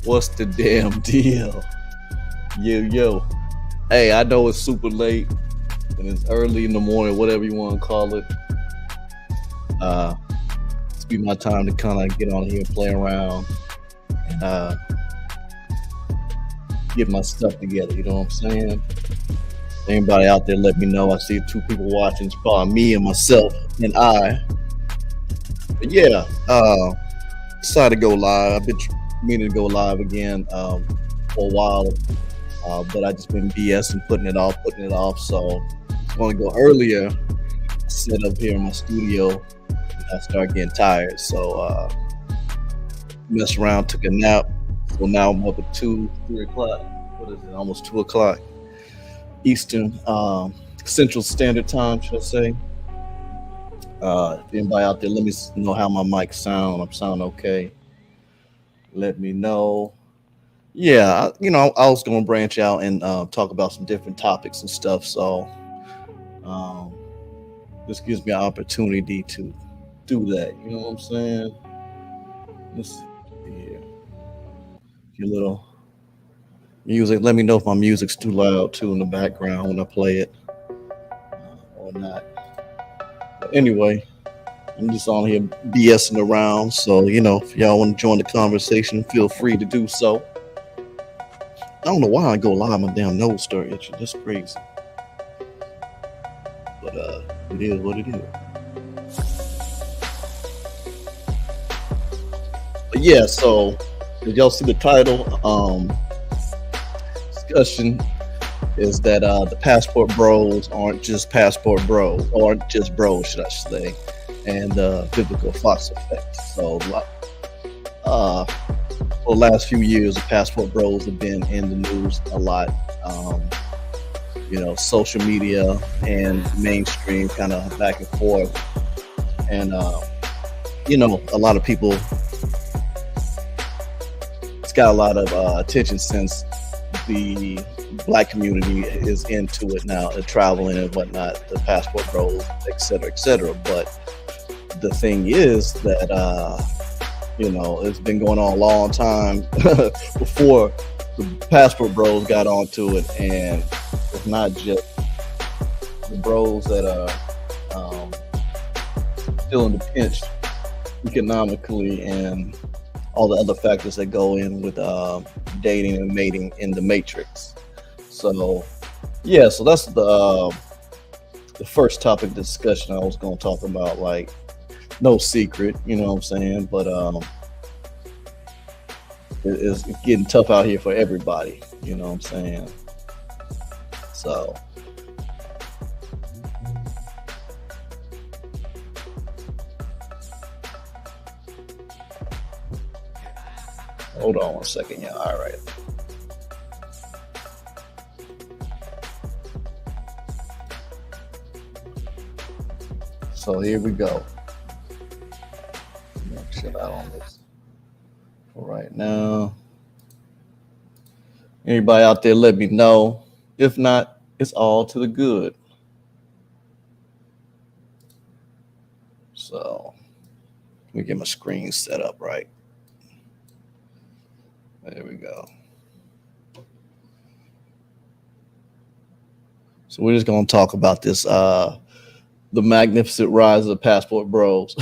What's the damn deal? Yo. Hey, I know it's super late and it's early in the morning, whatever you want to call it. Uh, it's be my time to kind of get on here and play around and get my stuff together. You know what I'm saying? Anybody out there, let me know. I see two people watching. It's probably me and myself and I. But yeah, decided to go live. I've been meaning to go live again for a while, but I just been BSing, putting it off. So I want to go earlier. Set up here in my studio. And I start getting tired, so messed around, took a nap. So now I'm up at 2, 3 o'clock. What is it? Almost 2 o'clock Eastern, Central Standard Time, should I say? If anybody out there, let me know how my mic sound. I'm sound okay. Let me know. Yeah, I was going to branch out and talk about some different topics and stuff. So um, this gives me an opportunity to do that. You know what I'm saying? Let's see here. Your little music. Let me know if my music's too loud too in the background when I play it or not. But anyway, I'm just on here BSing around. So, if y'all want to join the conversation, feel free to do so. I don't know why I go live, my damn nose start itching. That's crazy. But it is what it is. But yeah, so did y'all see the title? Discussion is that the passport bros aren't just passport bros, or just bros, should I say, and Vivica Fox Effect. So for the last few years, the passport bros have been in the news a lot. Social media and mainstream kind of back and forth. And, a lot of people, it's got a lot of attention since the black community is into it now, the traveling and whatnot, the passport bros, et cetera, et cetera. But the thing is that, it's been going on a long time before the passport bros got onto it. And it's not just the bros that are still in the pinch economically and all the other factors that go in with dating and mating in the matrix. So yeah, so that's the first topic discussion I was going to talk about. Like, no secret, you know what I'm saying? But it's getting tough out here for everybody, you know what I'm saying? So hold on one second, yeah. All right. So here we go. Chill out on this for right now. Anybody out there, let me know. If not, it's all to the good. So let me get my screen set up right. There we go. So we're just gonna talk about this the magnificent rise of the passport bros.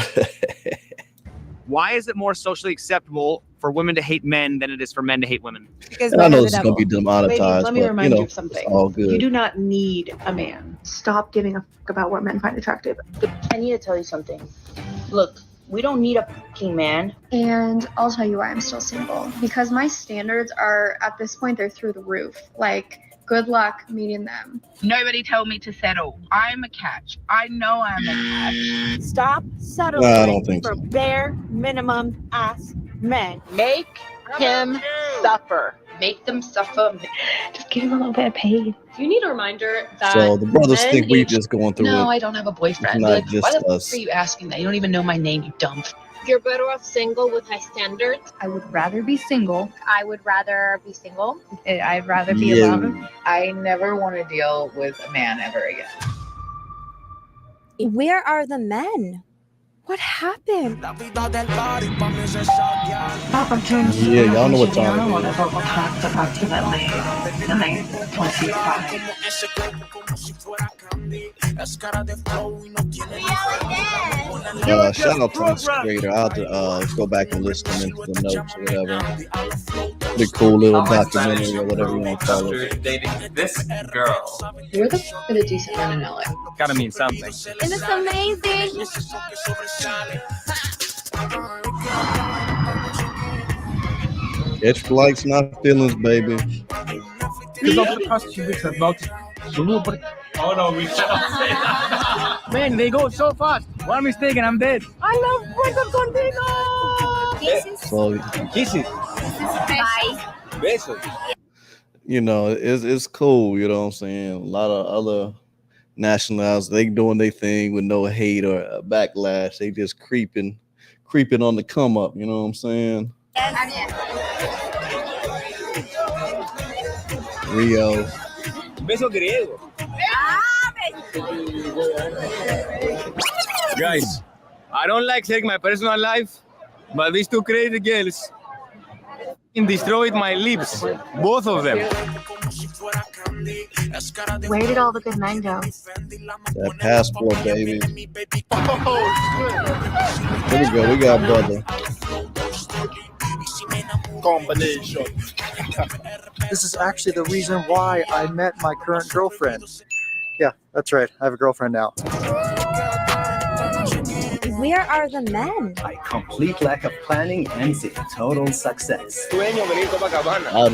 Why is it more socially acceptable for women to hate men than it is for men to hate women? Because I know this is going to be demonetized. Ladies, let me remind you of something. something. It's all good. You do not need a man. Stop giving a fuck about what men find attractive. I need to tell you something. Look, we don't need a fucking man. And I'll tell you why I'm still single. Because my standards are, at this point, they're through the roof. Like, good luck meeting them. Nobody told me to settle. I'm a catch. I know I'm a catch. Stop settling I don't think for so. bare minimum ass men. Make him suffer. Make them suffer. Just give him a little bit of pay. You need a reminder that So the brothers men think we age- just going through No, it. I don't have a boyfriend. It's Be not like, just why the us. fuck are you asking that? You don't even know my name, you dumb. You're better off single with high standards. I would rather be single. I would rather be single. I'd rather be Yeah. alone. I never want to deal with a man ever again. Where are the men? What happened? Opportunity. Yeah, y'all know what time it is. Approximately 9:25. Shout out to this creator. I'll have to go back and listen into the notes or whatever. The cool little documentary or whatever you want to call it. Dating this girl. Where the f did a decent man in LA? Gotta mean something. Isn't this amazing? Catch flights, not feelings, baby. Oh no, we cannot say that. Man, they go so fast. One mistake and I'm dead. I love Puerto Contigo. So, Kisses. Bye. Besos. you know, it's cool. You know what I'm saying? A lot of other nationalities, they doing their thing with no hate or backlash. They just creeping on the come up. You know what I'm saying? Rio. Beso griego. Guys, I don't like sharing my personal life, but these two crazy girls destroyed my lips, both of them. Where did all the good men go? That passport, baby. Here we go. We got brother. Combination. This is actually the reason why I met my current girlfriend. Yeah, that's right. I have a girlfriend now. Where are the men? A complete lack of planning ends in total success. Out of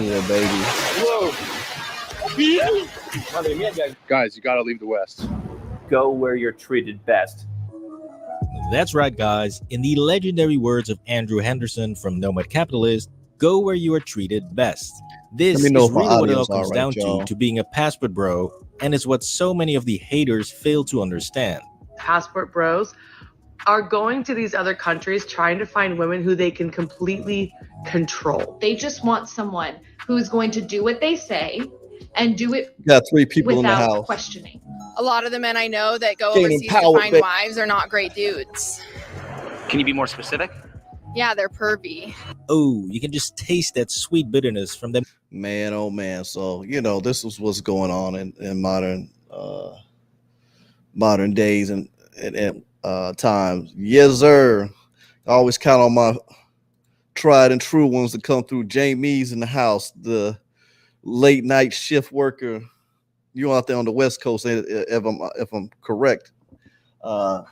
there, baby. Guys, you gotta leave the West. Go where you're treated best. That's right, guys. In the legendary words of Andrew Henderson from Nomad Capitalist, go where you are treated best. This is really what it all comes down to being a passport bro, and it's what so many of the haters fail to understand. Passport bros are going to these other countries trying to find women who they can completely control. They just want someone who's going to do what they say and do it Got 3 people without in the house. questioning. A lot of the men I know that go Getting overseas to empowered, find babe. wives are not great dudes. Can you be more specific? Yeah, they're pervy. Oh, you can just taste that sweet bitterness from them. Man, oh man. So, you know, this is what's going on in modern days and times. Yes, sir. I always count on my tried and true ones to come through. Jamie's in the house, the late night shift worker. You out there on the West Coast, if I'm correct.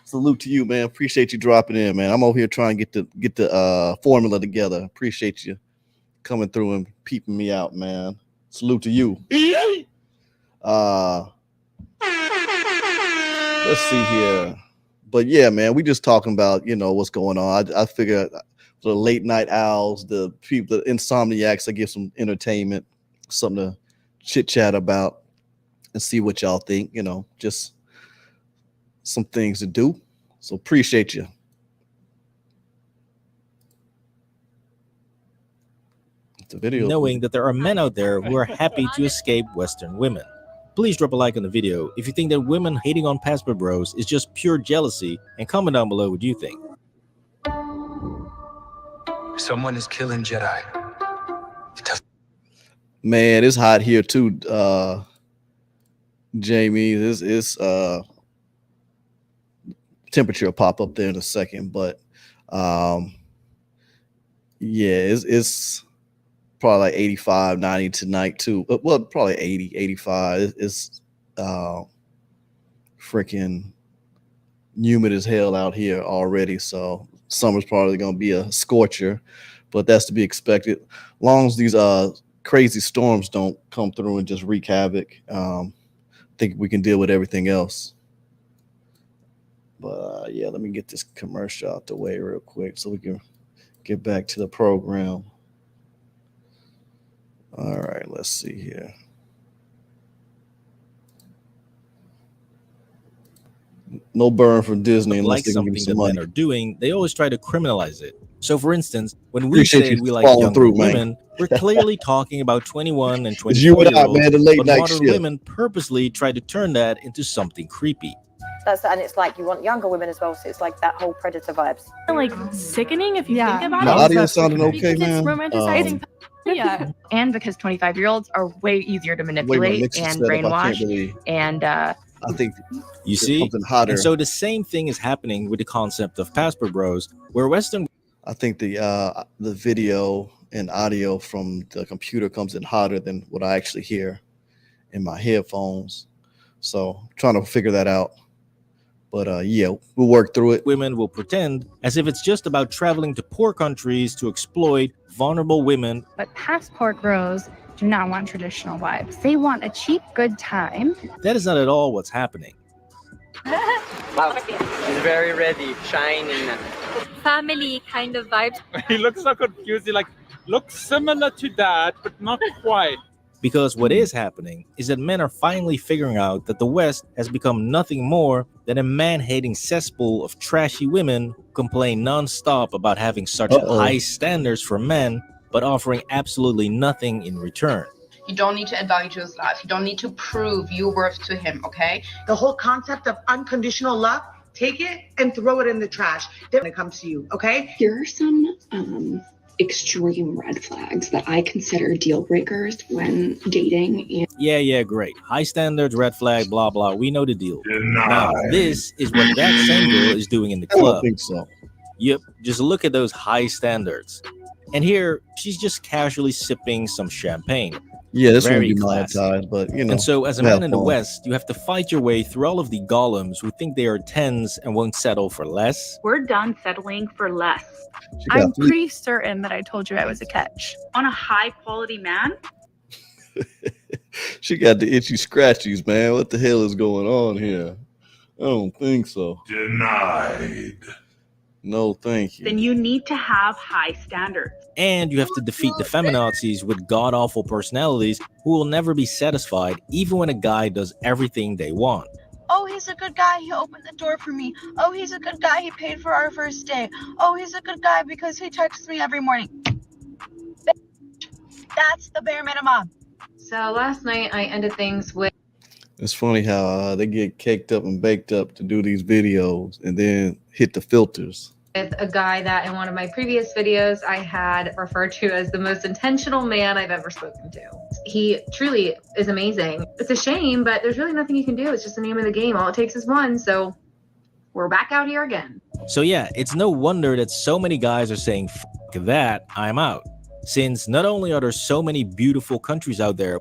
Salute to you, man. Appreciate you dropping in, man. I'm over here trying to get the formula together. Appreciate you coming through and peeping me out, man. Salute to you. Let's see here. But yeah, man, we just talking about, you know, what's going on. I figure the late night owls, the people, the insomniacs, I give some entertainment, something to chit chat about and see what y'all think, you know, just some things to do. So appreciate you. The video. Knowing that there are men out there who are happy to escape Western women. Please drop a like on the video if you think that women hating on passport bros is just pure jealousy, and comment down below what you think. Someone is killing Jedi. Man, it's hot here too, Jamie. This temperature will pop up there in a second, but yeah, it's probably like 85, 90 tonight too. Well, probably 80, 85. It's freaking humid as hell out here already. So summer's probably gonna be a scorcher, but that's to be expected. As long as these crazy storms don't come through and just wreak havoc, I think we can deal with everything else. But yeah, let me get this commercial out the way real quick so we can get back to the program. All right, let's see here. No burn from Disney unless Like they can give something some that money. men are doing, they always try to criminalize it. So for instance, when we Appreciate say you we like following younger through, man. women, we're clearly talking about 21 and It's you and I, 24-year-olds, man, the late but night modern shift. women purposely try to turn that into something creepy. And it's like you want younger women as well, so it's like that whole predator vibes. Like sickening if you think about The it. audio sounded okay, Because man. it's romanticizing. Yeah, and because 25-year-olds are way easier to Way my manipulate mixer and set up, I can't brainwash. really. And I think You see? something hotter. And so the same thing is happening with the concept of passport bros, where Western. I think the video and audio from the computer comes in hotter than what I actually hear in my headphones. So I'm trying to figure that out. But yeah, we'll work through it. Women will pretend as if it's just about traveling to poor countries to exploit vulnerable women. But passport bros do not want traditional vibes. They want a cheap, good time. That is not at all what's happening. Wow, he's very ready, shining. Family kind of vibes. He looks so confused. He like looks similar to that, but not quite. Because what is happening is that men are finally figuring out that the West has become nothing more than a man-hating cesspool of trashy women who complain non-stop about having such high standards for men, but offering absolutely nothing in return. You don't need to advise his life. You don't need to prove your worth to him, okay? The whole concept of unconditional love, take it and throw it in the trash when it comes to you, okay? Here are some extreme red flags that I consider deal breakers when dating. And Yeah, great. High standards, red flag, blah, blah. We know the deal. Now, this is what that same girl is doing in the I don't club. think so. Yep, just look at those high standards. And here, she's just casually sipping some champagne. Yeah, this won't Very be classy. monetized, but you know. And so, as a we'll man have in the fun. West, you have to fight your way through all of the golems who think they are 10s and won't settle for less. We're done settling for less. I'm pretty certain that I told you I was a catch. On a high quality man? She got the itchy scratchies, man. What the hell is going on here? I don't think so. Denied. No, thank you. Then you need to have high standards. And you have to defeat the feminazis with god-awful personalities who will never be satisfied even when a guy does everything they want. Oh, he's a good guy. He opened the door for me. Oh, he's a good guy. He paid for our first day. Oh, he's a good guy because he texts me every morning. That's the bare minimum. So last night I ended things with It's funny how they get caked up and baked up to do these videos and then hit the filters. a guy that in one of my previous videos I had referred to as the most intentional man I've ever spoken to. He truly is amazing. It's a shame, but there's really nothing you can do. It's just the name of the game. All it takes is one. So we're back out here again. So yeah, it's no wonder that so many guys are saying, "F that, I'm out." Since not only are there so many beautiful countries out there,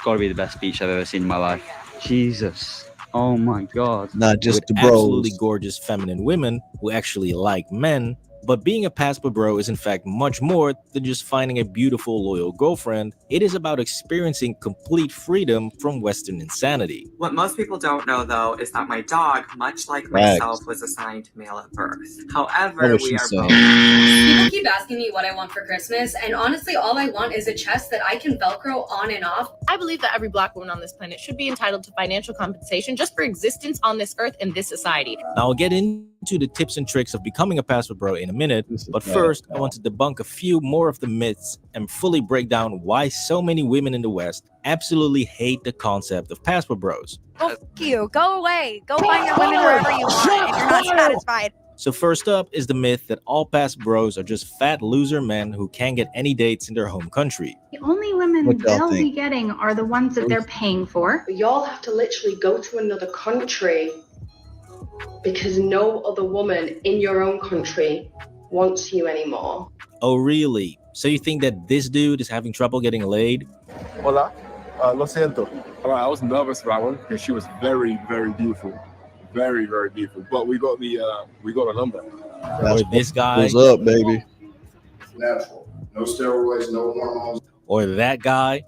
gotta be the best beach I've ever seen in my life. Jesus. Oh my God. Not just with the bros. absolutely gorgeous feminine women who actually like men. But being a passport bro is in fact much more than just finding a beautiful, loyal girlfriend. It is about experiencing complete freedom from Western insanity. What most people don't know, though, is that my dog, much like Facts. myself, was assigned male at birth. However, we are both... People keep asking me what I want for Christmas, and honestly, all I want is a chest that I can Velcro on and off. I believe that every Black woman on this planet should be entitled to financial compensation just for existence on this earth in this society. Now I'll get into the tips and tricks of becoming a passport bro in a minute, but first I want to debunk a few more of the myths and fully break down why so many women in the West absolutely hate the concept of passport bros. Oh, f you. Go away. Go find your women wherever you want if you're not satisfied. So first up is the myth that all passport bros are just fat loser men who can't get any dates in their home country. The only women What y'all they'll be think? getting are the ones that they're paying for. Y'all have to literally go to another country because no other woman in your own country wants you anymore. Oh really? So you think that this dude is having trouble getting laid? Hola, lo siento. I was nervous about one because she was very, very beautiful. Very, very beautiful. But we got a number. Or this guy? What's up, baby? Natural. No steroids, no hormones. Or that guy?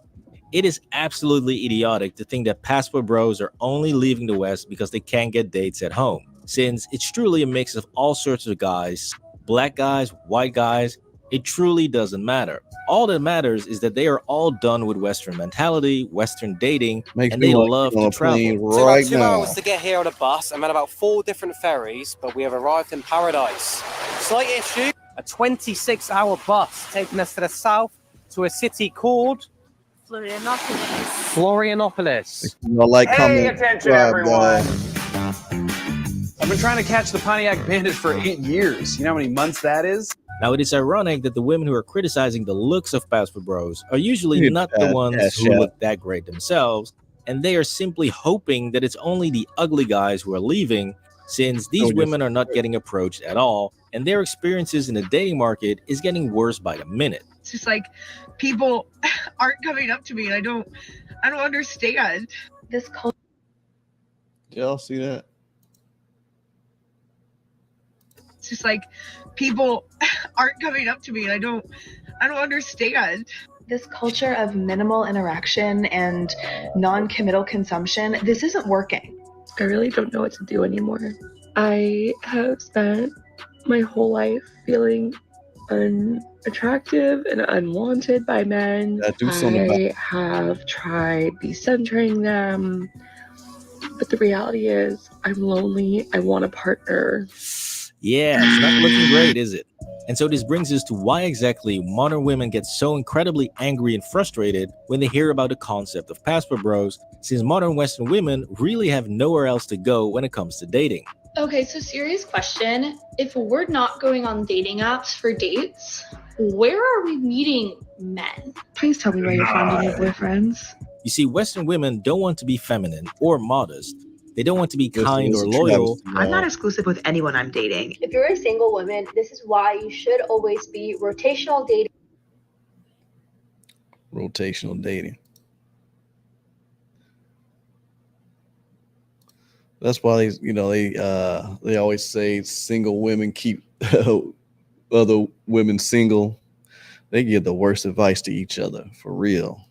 It is absolutely idiotic to think that passport bros are only leaving the West because they can't get dates at home, since it's truly a mix of all sorts of guys, black guys, white guys. It truly doesn't matter. All that matters is that they are all done with Western mentality, Western dating, and they love to travel. It's about 2 hours to get here on a bus and then about 4 different ferries, but we have arrived in paradise. Slight issue, a 26-hour bus taking us to the south to a city called Florianopolis. Florianopolis. You know, like, Hey, comment, attention, subscribe, everyone. guys. I've been trying to catch the Pontiac Bandit for 8 years. You know how many months that is? Now, it is ironic that the women who are criticizing the looks of passport bros are usually not the ones who look that great themselves, and they are simply hoping that it's only the ugly guys who are leaving, since these women are not getting approached at all, and their experiences in the dating market is getting worse by the minute. It's just like people aren't coming up to me, and I don't understand. This culture. Y'all see that? It's just like people aren't coming up to me, and I don't understand. This culture of minimal interaction and non-committal consumption, this isn't working. I really don't know what to do anymore. I have spent my whole life feeling unattractive and unwanted by men. I have tried decentering them, but the reality is I'm lonely. I want a partner. Yeah, it's not looking great, is it? And so this brings us to why exactly modern women get so incredibly angry and frustrated when they hear about the concept of passport bros, since modern Western women really have nowhere else to go when it comes to dating. Okay, so serious question. If we're not going on dating apps for dates, where are we meeting men? Please tell me where you're finding your boyfriends. You see, Western women don't want to be feminine or modest. They don't want to be kind or loyal. I'm not exclusive with anyone I'm dating. If you're a single woman, this is why you should always be rotational dating. Rotational dating. That's why they always say single women keep other women single. They give the worst advice to each other, for real.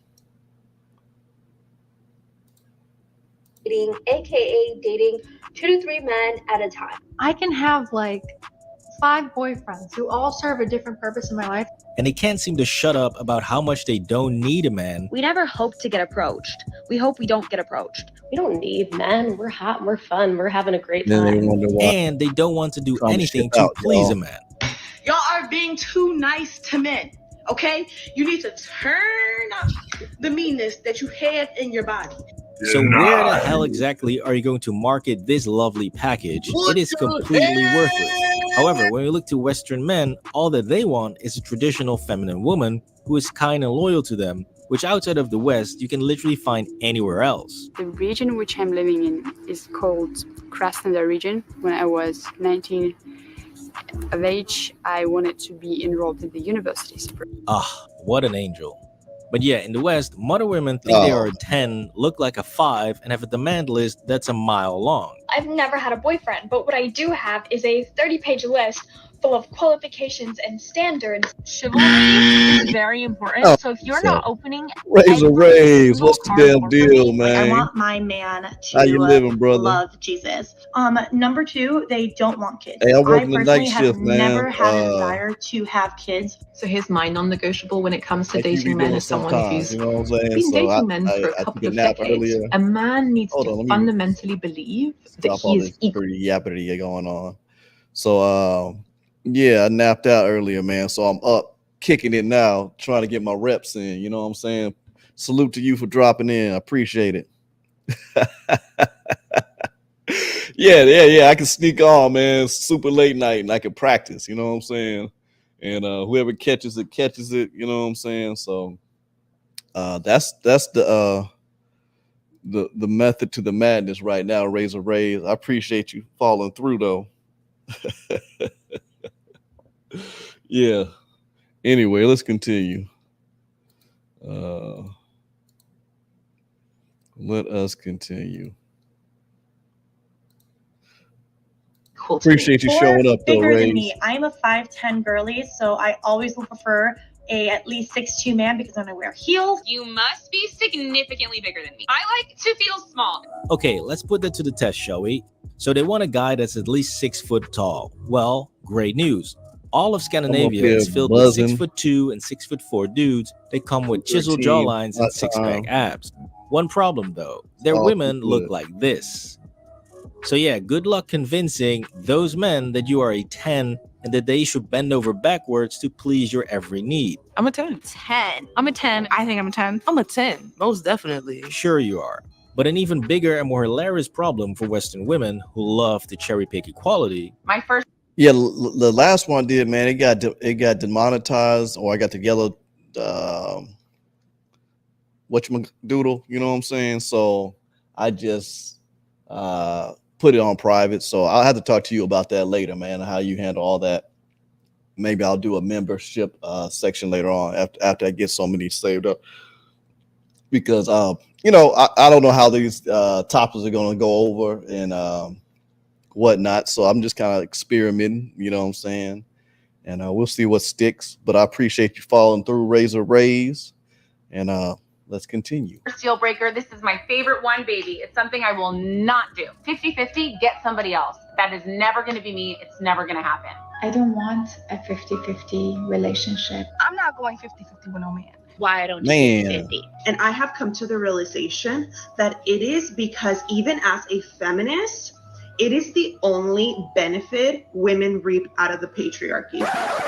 Dating, aka dating 2 to 3 men at a time. I can have like 5 boyfriends who all serve a different purpose in my life. And they can't seem to shut up about how much they don't need a man. We never hope to get approached. We hope we don't get approached. We don't need men. We're hot, we're fun, we're having a great Then time. they wonder why. And they don't want to do anything to please a man. Y'all are being too nice to men, okay? You need to turn up the meanness that you have in your body. So where the hell exactly are you going to market this lovely package? It is completely worthless. However, when we look to Western men, all that they want is a traditional feminine woman who is kind and loyal to them, which outside of the West, you can literally find anywhere else. The region which I'm living in is called Krasnodar region. When I was 19 of age, I wanted to be enrolled in the universities. Ah, what an angel. But yeah, in the West, modern women think they are a 10, look like a 5, and have a demand list that's a mile long. I've never had a boyfriend, but what I do have is a 30-page list full of qualifications and standards. Chivalry is very important. So if you're not opening Raise a raise. What's the damn deal, man? I want my man to How you living, brother? love Jesus. Number 2, they don't want kids. Hey, I work in the personally night have shift, man. never had a desire to have kids. So here's my non-negotiable when it comes to Like you be dating men doing as someone sometimes, who's you know what I'm saying? been So dating men for I a took couple a of nap decades. earlier. A man needs Hold on, to let me fundamentally believe that Stop all he this is equal. pretty yappity going on. So yeah, I napped out earlier, man. So I'm up kicking it now, trying to get my reps in. You know what I'm saying? Salute to you for dropping in. I appreciate it. Yeah. I can sneak on, man. Super late night, and I can practice. You know what I'm saying? And whoever catches it. You know what I'm saying? So that's the method to the madness right now. Raise a raise. I appreciate you following through, though. Yeah. Anyway, let's continue. Let us continue. Cool. Appreciate you showing up, though, Bigger Ray. than me. I'm a 5'10" girly, so I always will prefer a at least 6'2" man because when I wear heels. You must be significantly bigger than me. I like to feel small. Okay, let's put that to the test, shall we? So they want a guy that's at least 6 foot tall. Well, great news. All of Scandinavia is filled with 6'2" and 6'4" dudes. They come with chiseled jawlines and six-pack abs. One problem though, their women look like this. So yeah, good luck convincing those men that you are a 10 and that they should bend over backwards to please your every need. I'm a 10. 10. I'm a 10. I think I'm a 10. I'm a 10. Most definitely. Sure you are. But an even bigger and more hilarious problem for Western women who love to cherry pick equality. My first. Yeah, the last one did, man. It got demonetized, or I got the yellow whatchamadoodle, you know what I'm saying? So I just put it on private. So I'll have to talk to you about that later, man, how you handle all that. Maybe I'll do a membership section later on after I get so many saved up. Because you know, I don't know how these topics are gonna go over and whatnot. So I'm just kind of experimenting, you know what I'm saying? And we'll see what sticks. But I appreciate you following through, Razor Rays. And let's continue. Deal breaker. This is my favorite one, baby. It's something I will not do. 50-50, get somebody else. That is never going to be me. It's never going to happen. I don't want a 50-50 relationship. I'm not going 50-50 with no man. Why don't Man. you 50-50? And I have come to the realization that it is because even as a feminist, it is the only benefit women reap out of the patriarchy.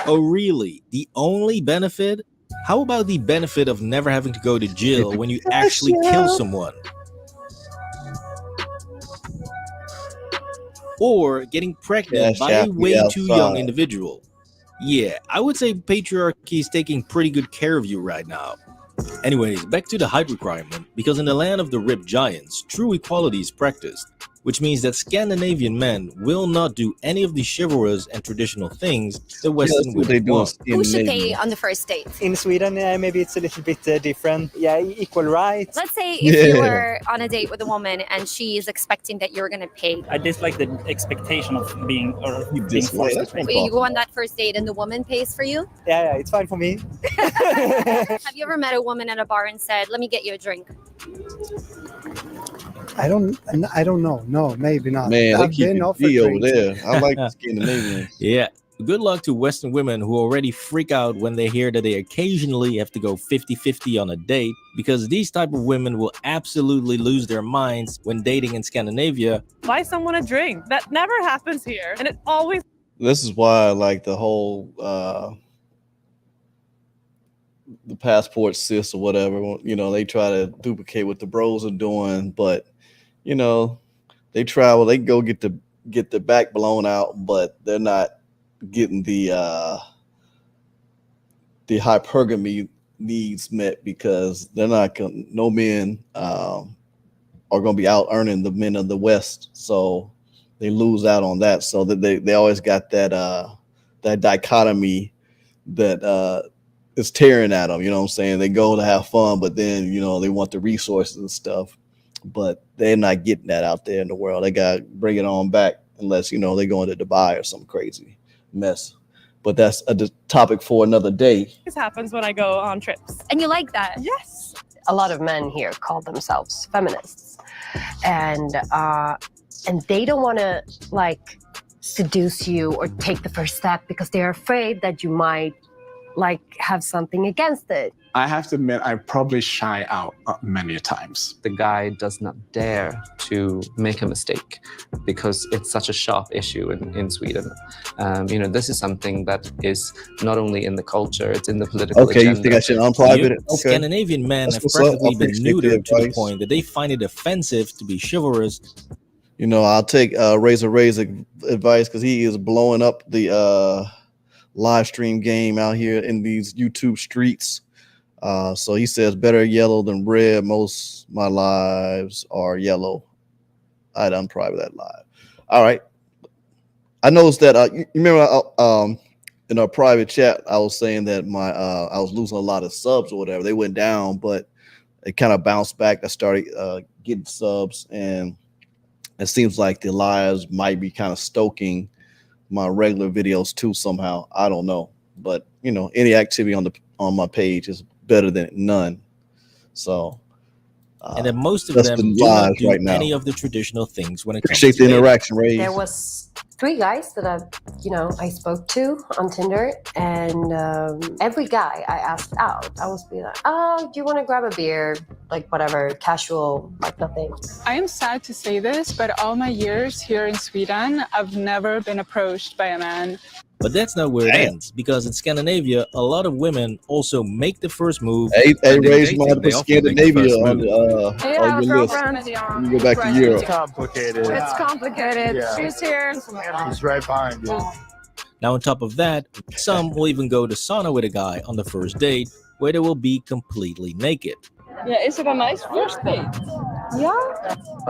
Oh, really? The only benefit? How about the benefit of never having to go to jail when you actually kill someone? Or getting pregnant by a way too young individual? Yeah, I would say patriarchy is taking pretty good care of you right now. Anyways, back to the height requirement, because in the land of the ripped giants, true equality is practiced, which means that Scandinavian men will not do any of the chivalrous and traditional things that Western women want. Who should pay on the first date? In Sweden, maybe it's a little bit different. Yeah, equal rights. Let's say if you were on a date with a woman and she is expecting that you're going to pay. I dislike the expectation of being forced. You go on that first date and the woman pays for you? Yeah, it's fine for me. Have you ever met a woman at a bar and said, "Let me get you a drink"? I don't know. No, maybe not. Man, I've they keep been it offered D over drinks. there. I like the Scandinavians. Yeah. Good luck to Western women who already freak out when they hear that they occasionally have to go 50-50 on a date, because these type of women will absolutely lose their minds when dating in Scandinavia. Buy someone a drink. That never happens here. And it always... This is why, like, the whole the passport sis or whatever, you know, they try to duplicate what the bros are doing, but you know, they travel, they go get the back blown out, but they're not getting the hypergamy needs met, because they're not gonna, no men are going to be out earning the men of the West, so they lose out on that. So that they always got that dichotomy that is tearing at them, you know what I'm saying? They go to have fun, but then, you know, they want the resources and stuff, but they're not getting that out there in the world. They got to bring it on back, unless, you know, they go into Dubai or some crazy mess. But that's a topic for another day. This happens when I go on trips. And you like that? Yes. A lot of men here call themselves feminists, and they don't want to like seduce you or take the first step because they're afraid that you might like have something against it. I have to admit, I probably shy out many times. The guy does not dare to make a mistake because it's such a sharp issue in Sweden. You know, this is something that is not only in the culture, it's in the political agenda. You think I should unprivate it? Okay. Scandinavian men have practically been neutered to the point that they find it offensive to be chivalrous. You know, I'll take Razor Ray's advice, because he is blowing up the live stream game out here in these YouTube streets. So he says, better yellow than red. Most my lives are yellow. I'd unprivate that live. All right. I noticed that you remember in our private chat, I was saying that I was losing a lot of subs or whatever. They went down, but it kind of bounced back. I started getting subs, and it seems like the lives might be kind of stoking my regular videos too somehow. I don't know, but you know, any activity on my page is better than none. So and then most of them do not do any of the traditional things when it comes to the interaction, Ray. There was 3 guys that I spoke to on Tinder, and every guy I asked out, I was be like, oh, do you want to grab a beer? Like whatever, casual, like nothing. I am sad to say this, but all my years here in Sweden, I've never been approached by a man. But that's not where it ends, because in Scandinavia, a lot of women also make the first move. Hey, when they're Rage, dating. might They put often make the Scandinavia first on, move. on your list. When you go back to Europe. Complicated. It's complicated. Yeah. She's here. He's right behind you. Now, on top of that, some will even go to sauna with a guy on the first date, where they will be completely naked. Yeah, is it a nice first date? Yeah.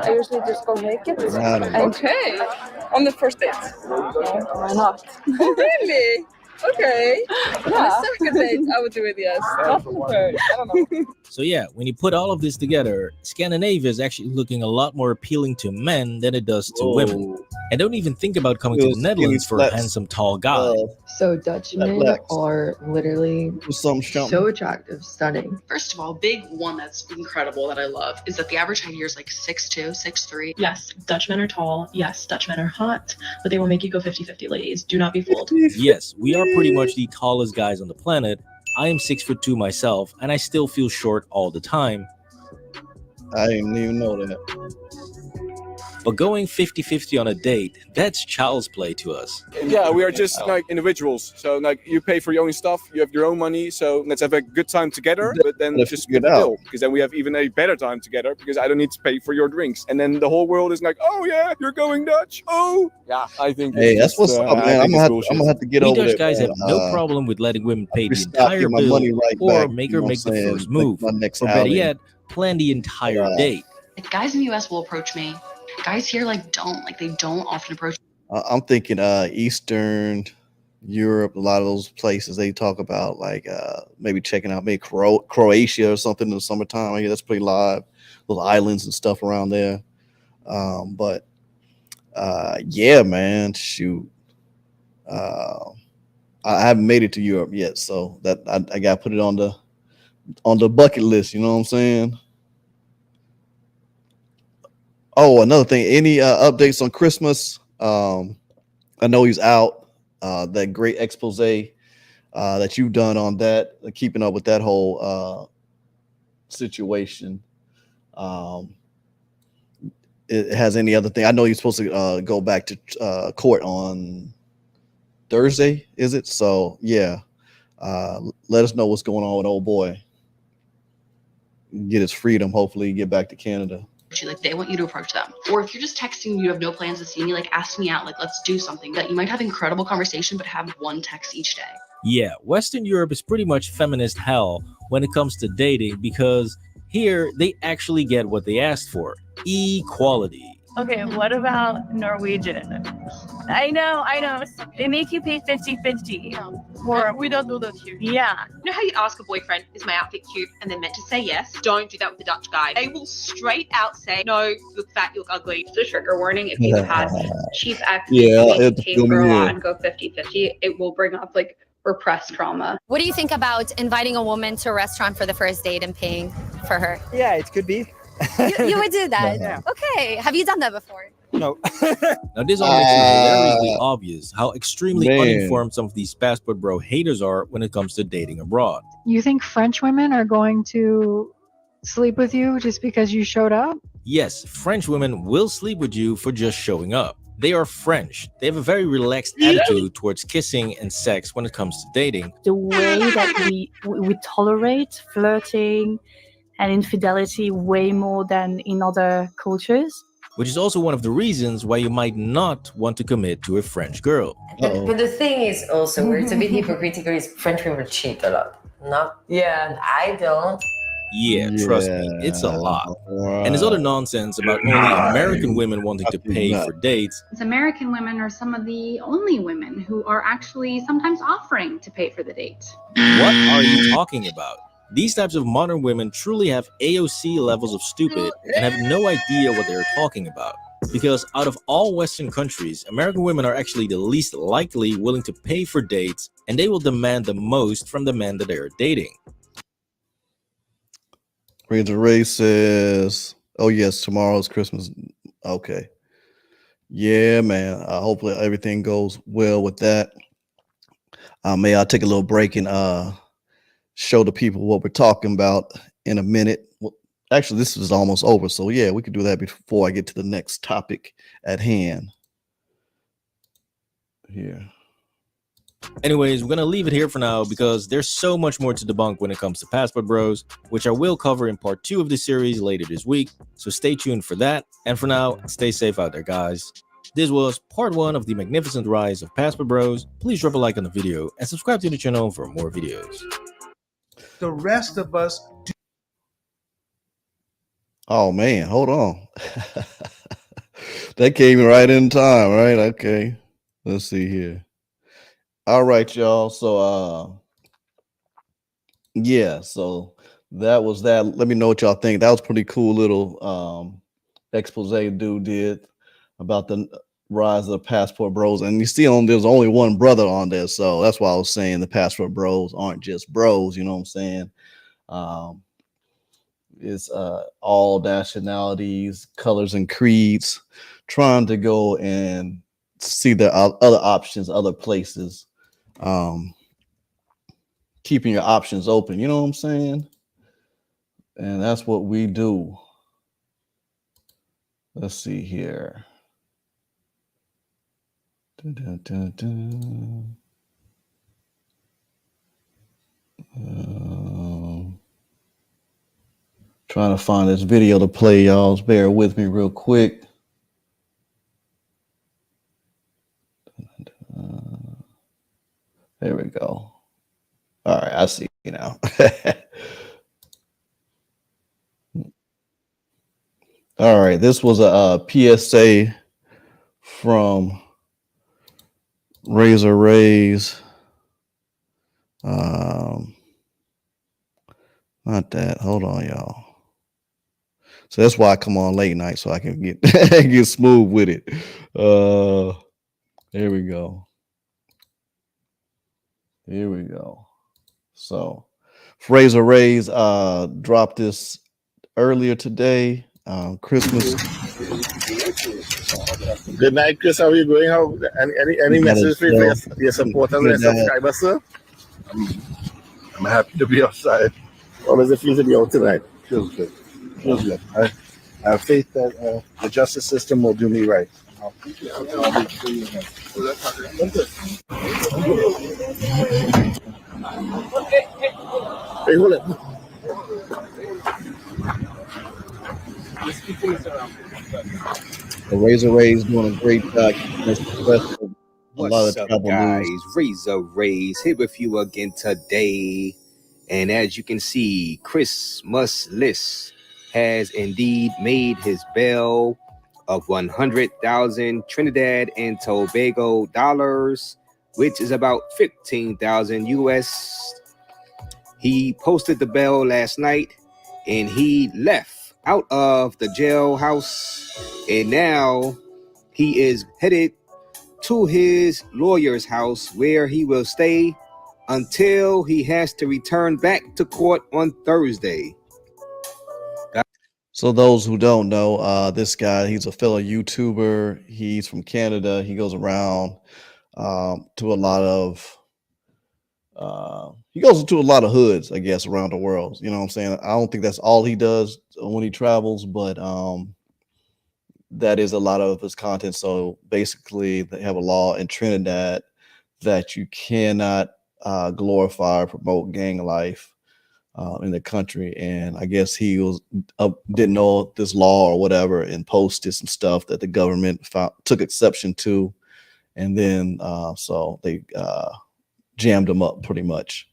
I usually just go naked. Okay. On the first date? No, why not? Oh, really? Okay. On the second date, I would do it, yes. Not the first. I don't know. So yeah, when you put all of this together, Scandinavia is actually looking a lot more appealing to men than it does to women. And don't even think about coming to the Netherlands for a handsome, tall guy. So Dutch men are literally so attractive, stunning. First of all, big one that's incredible that I love is that the average height here is like 6'2", 6'3". Yes, Dutch men are tall. Yes, Dutch men are hot, but they will make you go 50-50, ladies. Do not be fooled. Yes, we are pretty much the tallest guys on the planet. I am 6'2" myself, and I still feel short all the time. I didn't even know that. But going 50-50 on a date, that's child's play to us. Yeah, we are just like individuals. So like you pay for your own stuff, you have your own money. So let's have a good time together, but then just get the bill, because then we have even a better time together because I don't need to pay for your drinks. And then the whole world is like, oh yeah, you're going Dutch. Oh yeah, I think. Hey, that's what's up, man. I'm gonna have to get We over Dutch that. guys have no problem with letting women pay the entire bill or make her make the first move. Or better yet, plan the entire date. Like guys in the US will approach me. Guys here they don't often approach. I'm thinking Eastern Europe, a lot of those places they talk about, like maybe checking out maybe Croatia or something in the summertime. I guess that's pretty live, those islands and stuff around there. But yeah, man, shoot. I haven't made it to Europe yet, so that I got to put it on the bucket list. You know what I'm saying? Oh, another thing. Any updates on Christmas? I know he's out. That great expose that you've done on that, keeping up with that whole situation. It has any other thing? I know you're supposed to go back to court on Thursday, is it? So yeah, let us know what's going on with old boy. Get his freedom. Hopefully, get back to Canada. Like they want you to approach them, or if you're just texting, you have no plans to see me, like ask me out, like let's do something. That you might have incredible conversation, but have one text each day. Yeah, Western Europe is pretty much feminist hell when it comes to dating, because here they actually get what they asked for: equality. Okay, what about Norwegian? I know. They make you pay 50-50. Or we don't do that here. Yeah. You know how you ask a boyfriend, is my outfit cute? And they're meant to say yes? Don't do that with the Dutch guy. They will straight out say, no, you look fat, you look ugly. It's a trigger warning. If you've had cheap ex pay for a lot and go 50-50, it will bring up like repressed trauma. What do you think about inviting a woman to a restaurant for the first date and paying for her? Yeah, it could be. You would do that? Yeah. Okay. Have you done that before? No. Now, this all makes it hilariously obvious how extremely uninformed some of these passport bro haters are when it comes to dating abroad. You think French women are going to sleep with you just because you showed up? Yes, French women will sleep with you for just showing up. They are French. They have a very relaxed attitude towards kissing and sex when it comes to dating. The way that we tolerate flirting and infidelity way more than in other cultures. Which is also one of the reasons why you might not want to commit to a French girl. But the thing is also, where it's a bit hypocritical, is French women cheat a lot. I don't. Yeah, trust me, it's a lot. And there's other nonsense about only American women wanting to pay for dates. American women are some of the only women who are actually sometimes offering to pay for the date. What are you talking about? These types of modern women truly have AOC levels of stupid and have no idea what they're talking about. Because out of all Western countries, American women are actually the least likely willing to pay for dates, and they will demand the most from the men that they are dating. Ranger Ray says, oh yes, tomorrow's Christmas. Okay. Yeah, man. Hopefully everything goes well with that. May I take a little break and show the people what we're talking about in a minute. Well, actually, this is almost over. So yeah, we could do that before I get to the next topic at hand. Here. Anyways, we're going to leave it here for now because there's so much more to debunk when it comes to Passport Bros, which I will cover in part 2 of the series later this week, so stay tuned for that. And for now, stay safe out there, guys. This was part 1 of the magnificent rise of Passport Bros. Please drop a like on the video and subscribe to the channel for more videos. The rest of us. Oh man, hold on. That came right in time, right? Okay. Let's see here. All right, y'all. So yeah, so that was that. Let me know what y'all think. That was pretty cool little expose dude did about the rise of the Passport Bros. And you see there's only one brother on there, so that's why I was saying the Passport Bros aren't just bros, you know what I'm saying? It's all nationalities, colors, and creeds trying to go and see the other options, other places. Keeping your options open, you know what I'm saying? And that's what we do. Let's see here. Dun, dun, dun, dun. Trying to find this video to play, y'all. Just bear with me real quick. There we go. All right, I see you now. All right, this was a PSA from Razor Rays. Not that. Hold on, y'all. So that's why I come on late night so I can get get smooth with it. Here we go. Here we go. So Razor Rays dropped this earlier today. Christmas. Good night, Chris. How are you going? How any message for your supporters and subscribers, sir? I'm happy to be outside. How does it feel to be out tonight? Feels good. Feels good. I have faith that the justice system will do me right. Hey, hold it. The Razor Rays doing a great job. What's up, guys? Razor Rays here with you again today. And as you can see, Christmas List has indeed made his bail of 100,000 Trinidad and Tobago dollars, which is about 15,000 US. He posted the bail last night and he left out of the jailhouse, and now he is headed to his lawyer's house where he will stay until he has to return back to court on Thursday. So those who don't know, this guy, he's a fellow YouTuber. He's from Canada. He goes around to a lot of he goes into a lot of hoods, I guess, around the world. You know what I'm saying? I don't think that's all he does when he travels, but that is a lot of his content. So basically, they have a law in Trinidad that you cannot glorify or promote gang life in the country. And I guess he was didn't know this law or whatever and posted some stuff that the government took exception to. And then so they jammed him up pretty much.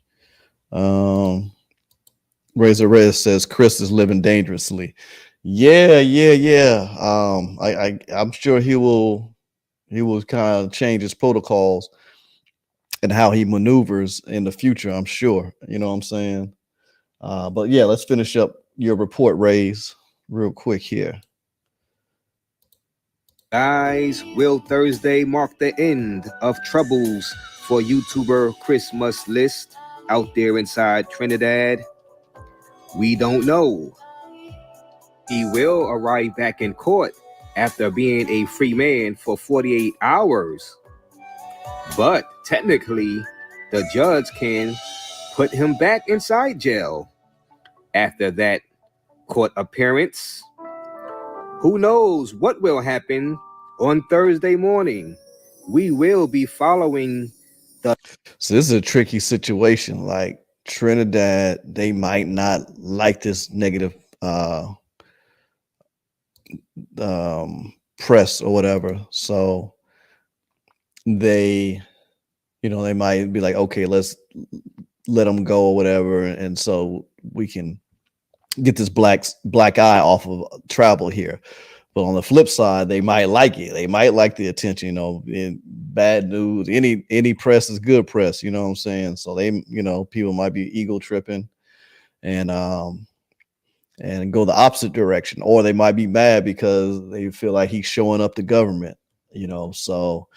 Razor Red says Chris is living dangerously. Yeah. I'm sure he will kind of change his protocols and how he maneuvers in the future, I'm sure. You know what I'm saying? But yeah, let's finish up your report, Rays, real quick here. Guys, will Thursday mark the end of troubles for YouTuber Christmas List out there inside Trinidad? We don't know. He will arrive back in court after being a free man for 48 hours. But technically, the judge can put him back inside jail after that court appearance. Who knows what will happen on Thursday morning? We will be following So this is a tricky situation. Like Trinidad, they might not like this negative press or whatever. So they, they might be like, okay, let's let them go or whatever, and so we can get this black eye off of travel here. But on the flip side, they might like it. They might like the attention. In bad news, any press is good press. You know what I'm saying? So they, people might be ego tripping, and go the opposite direction, or they might be mad because they feel like he's showing up the government. So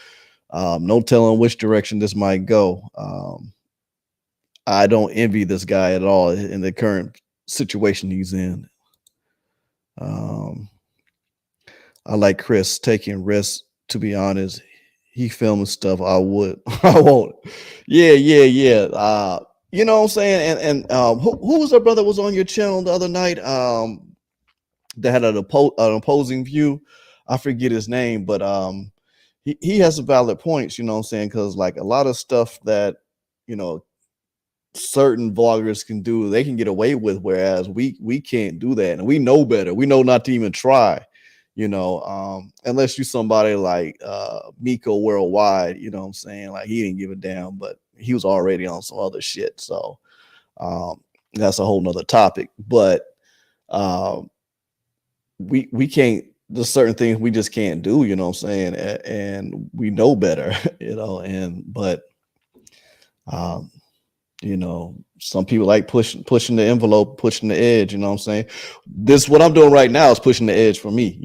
no telling which direction this might go. I don't envy this guy at all in the current situation he's in. I like Chris taking risks. To be honest, he filming stuff I would, I won't. Yeah. You know what I'm saying? And who was the brother was on your channel the other night? That had an opposing view. I forget his name, but he has some valid points. You know what I'm saying? Because like a lot of stuff that certain vloggers can do, they can get away with, whereas we can't do that, and we know better. We know not to even try. Unless you somebody like Miko Worldwide, you know what I'm saying? Like he didn't give a damn, but he was already on some other shit. So that's a whole nother topic. But we can't, there's certain things we just can't do, you know what I'm saying? And we know better, but some people like pushing the envelope, pushing the edge, you know what I'm saying? This, what I'm doing right now is pushing the edge for me,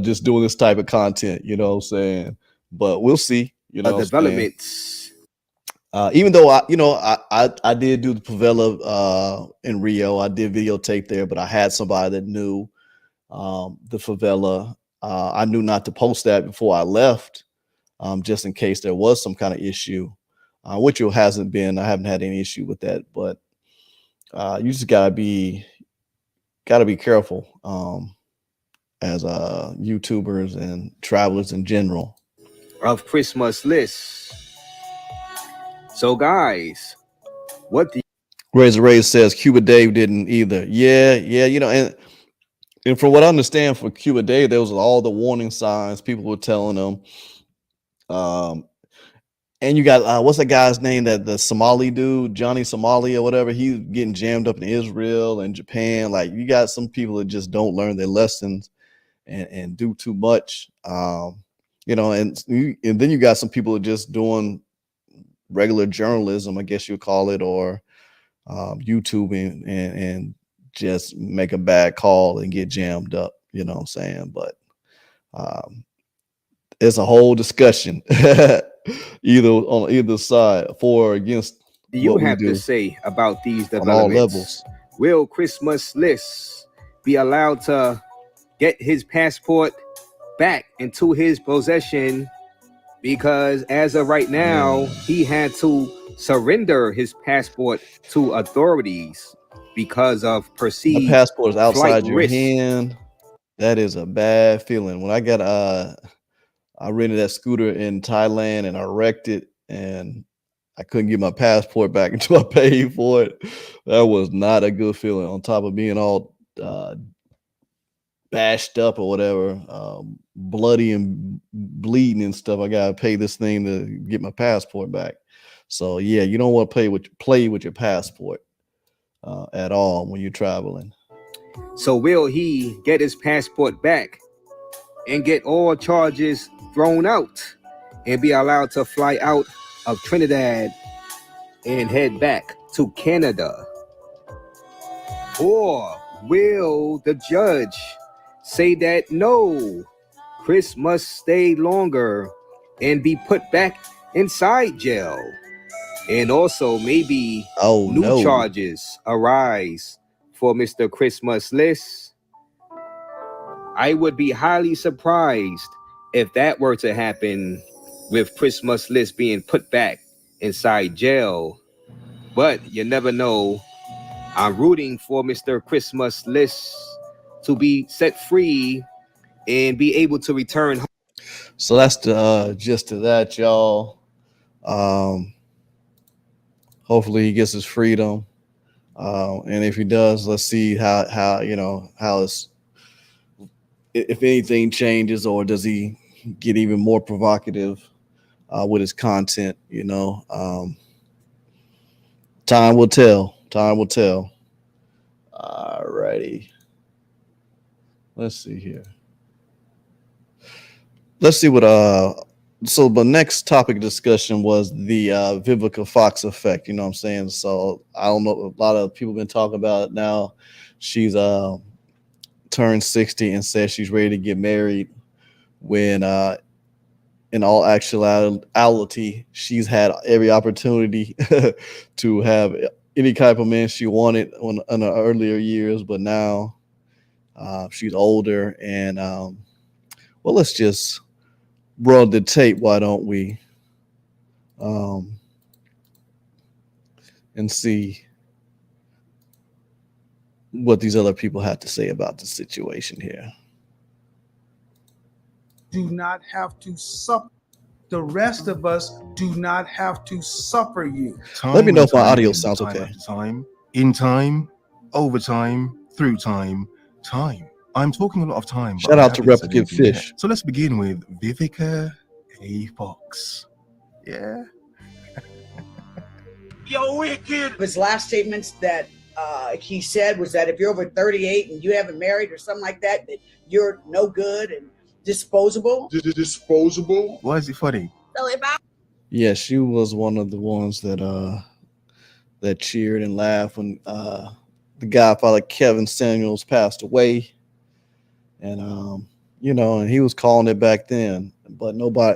just doing this type of content, you know what I'm saying? But we'll see, developments. Even though I did do the favela in Rio, I did videotape there, but I had somebody that knew the favela. I knew not to post that before I left, just in case there was some kind of issue. Which it hasn't been. I haven't had any issue with that, but you just gotta be careful as YouTubers and travelers in general. Of Christmas lists. So guys, what the Razor Ray says Cuba Dave didn't either. Yeah, and from what I understand for Cuba Dave, there was all the warning signs people were telling them. And you got what's that guy's name, that the Somali dude, Johnny Somali or whatever, he's getting jammed up in Israel and Japan. Like you got some people that just don't learn their lessons and do too much. And then you got some people that just doing regular journalism, I guess you would call it, or YouTubing and just make a bad call and get jammed up, you know what I'm saying? But it's a whole discussion either on either side, for or against. Do you have to say about these developments? On all levels. Will Christmas List be allowed to get his passport back into his possession? Because as of right now, he had to surrender his passport to authorities because of perceived My passport is outside your risk. hand. That is a bad feeling. When I got I rented that scooter in Thailand and I wrecked it, and I couldn't get my passport back until I paid for it. That was not a good feeling. On top of being all bashed up or whatever, bloody and bleeding and stuff, I gotta pay this thing to get my passport back. So yeah, you don't want to play with your passport at all when you're traveling. So will he get his passport back and get all charges thrown out and be allowed to fly out of Trinidad and head back to Canada? Or will the judge say that no, Chris must stay longer and be put back inside jail? And also maybe new charges arise for Mr. Christmas List? I would be highly surprised if that were to happen, with Christmas List being put back inside jail. But you never know. I'm rooting for Mr. Christmas List to be set free and be able to return home. So that's the gist of that, y'all. Hopefully he gets his freedom. And if he does, let's see how if anything changes, or does he get even more provocative with his content? Time will tell. Time will tell. Alrighty. Let's see here. Let's see what so the next topic of discussion was the Vivica Fox effect. You know what I'm saying? So I don't know, a lot of people been talking about it now. She's turned 60 and says she's ready to get married, when in all actuality she's had every opportunity to have any type of man she wanted in her earlier years, but now she's older. And well, let's just roll the tape, why don't we, and see what these other people have to say about the situation here. Do not have to suffer. The rest of us do not have to suffer you. Let me know if my audio sounds okay. Time, in time, over time, through time, time. I'm talking a lot of time. Shout out to Replicate Fish. Yet. So let's begin with Vivica A. Fox. Yeah. Yo, wicked. His last statements that he said was that if you're over 38 and you haven't married or something like that, that you're no good and disposable. Disposable? Why is it funny? So if I Yeah, she was one of the ones that cheered and laughed when the Godfather Kevin Samuels passed away, and and he was calling it back then, but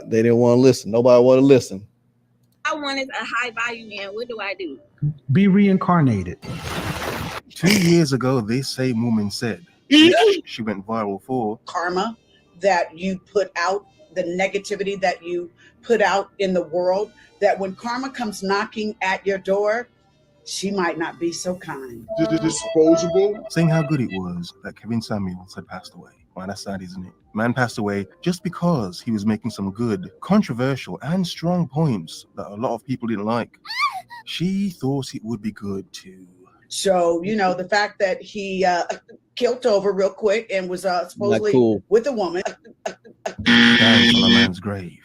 they didn't want to listen. Nobody wanted to listen. I wanted a high value man, what do I do? Be reincarnated. 2 years ago, this same woman said, she went viral for Karma that you put out, the negativity that you put out in the world, that when karma comes knocking at your door, she might not be so kind. Disposable? Saying how good it was that Kevin Samuels had passed away. Wow, that's sad, isn't it? Man passed away just because he was making some good, controversial, and strong points that a lot of people didn't like. She thought it would be good to. So, the fact that he killed over real quick and was supposedly with a woman. Dance on a man's grave.